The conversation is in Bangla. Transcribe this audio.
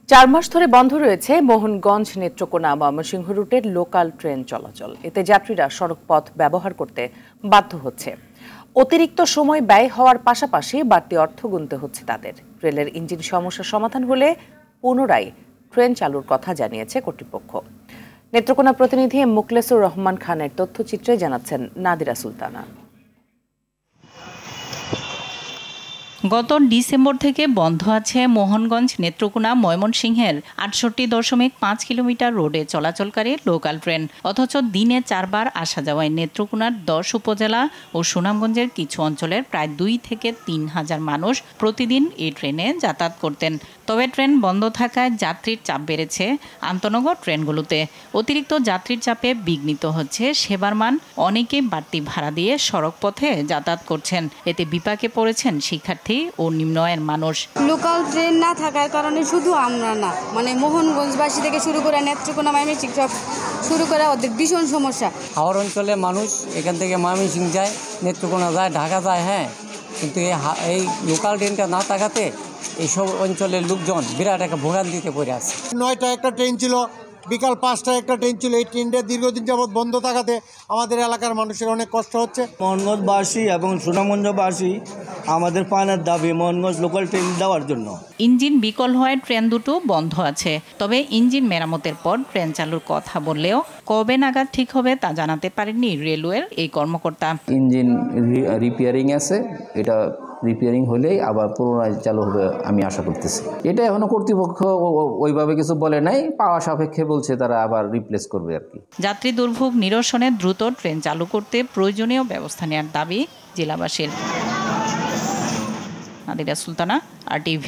4 মাস ধরে বন্ধ রয়েছে মোহনগঞ্জ নেত্রকোনা ময়মনসিংহ রুটের লোকাল ট্রেন চলাচল। এতে যাত্রীরা সড়ক পথ ব্যবহার করতে বাধ্য হচ্ছে। অতিরিক্ত সময় ব্যয় হওয়ার পাশাপাশি বাড়তি অর্থ গুনতে হচ্ছে তাদের। রেলের ইঞ্জিন সমস্যার সমাধান হলে পুনরায় ট্রেন চালুর কথা জানিয়েছে কর্তৃপক্ষ। নেত্রকোনা প্রতিনিধি মুখলেসুর রহমান খানের তথ্যচিত্রে জানাচ্ছেন নাদিরা সুলতানা। গত ডিসেম্বর থেকে বন্ধ আছে মোহনগঞ্জ নেত্রকোনা ময়মনসিংহের ৬৮.৫ কিলোমিটার রোডে চলাচলকারী লোকাল ট্রেন। অথচ দিনে 4 বার আসা যাওয়ায় নেত্রকোনার 10 উপজেলা ও সুনামগঞ্জের কিছু অঞ্চলের প্রায় 2 থেকে 3 হাজার মানুষ প্রতিদিন এই ট্রেনে যাতায়াত করতেন। তবে ট্রেন বন্ধ থাকায় যাত্রীর চাপ বেড়েছে আন্তনগর ট্রেনগুলোতে। অতিরিক্ত যাত্রীর চাপে বিঘ্নিত হচ্ছে সেবার মান। অনেকেই বাড়তি ভাড়া দিয়ে সড়ক পথে যাতায়াত করছেন। এতে বিপাকে পড়েছেন শিক্ষার্থী ও নিম্ন আয়ের মানুষ। লোকাল ট্রেন না থাকার কারণে শুধু আমরা না, মোহনগঞ্জবাসী থেকে শুরু করে নেত্রকোনা ময়মনসিংহ সব শুরু করে ওদের ভীষণ সমস্যা। হাওড় অঞ্চলে মানুষ এখান থেকে ময়মনসিংহ যায়, নেত্রকোনা যায়, ঢাকা যায়, হ্যাঁ, কিন্তু এই লোকাল ট্রেনটা না থাকাতে এইসব অঞ্চলের লোকজন বিরাট একটা ভোগান্তিতে পড়ে আছে। 9টায় একটা ট্রেন ছিল, বিকাল 5টায় একটা ট্রেন ছিল। এই ট্রেনটা দীর্ঘদিন যাবৎ বন্ধ থাকাতে আমাদের এলাকার মানুষের অনেক কষ্ট হচ্ছে। মোহনগঞ্জবাসী এবং সুনামগঞ্জবাসী আমাদের পানের দাবি মোহনগঞ্জ লোকাল ট্রেন দেওয়ার জন্য। ইঞ্জিন বিকল হওয়ায় ট্রেন দুটো বন্ধ আছে। তবে ইঞ্জিন মেরামতের পর ট্রেন চালুর কথা বললেও কবে নাগাদ ঠিক হবে তা জানাতে পারেননি রেলওয়ের এই কর্মকর্তা। ইঞ্জিন রিপেয়ারিং আছে, এটা রিপেয়ারিং হলেই আবার পুনরায় চালু হবে আমি আশা করতেছি। এটা এখনো কর্তৃপক্ষ ওইভাবে কিছু বলে নাই, পাওয়া সাপেক্ষে বলছে তারা আবার রিপ্লেস করবে আর কি। যাত্রী দুর্ভোগ নিরসনে দ্রুত ট্রেন চালু করতে প্রয়োজনীয় ব্যবস্থা নেওয়ার দাবি জেলাবাসীর। নাদিরা সুলতানা, RTV।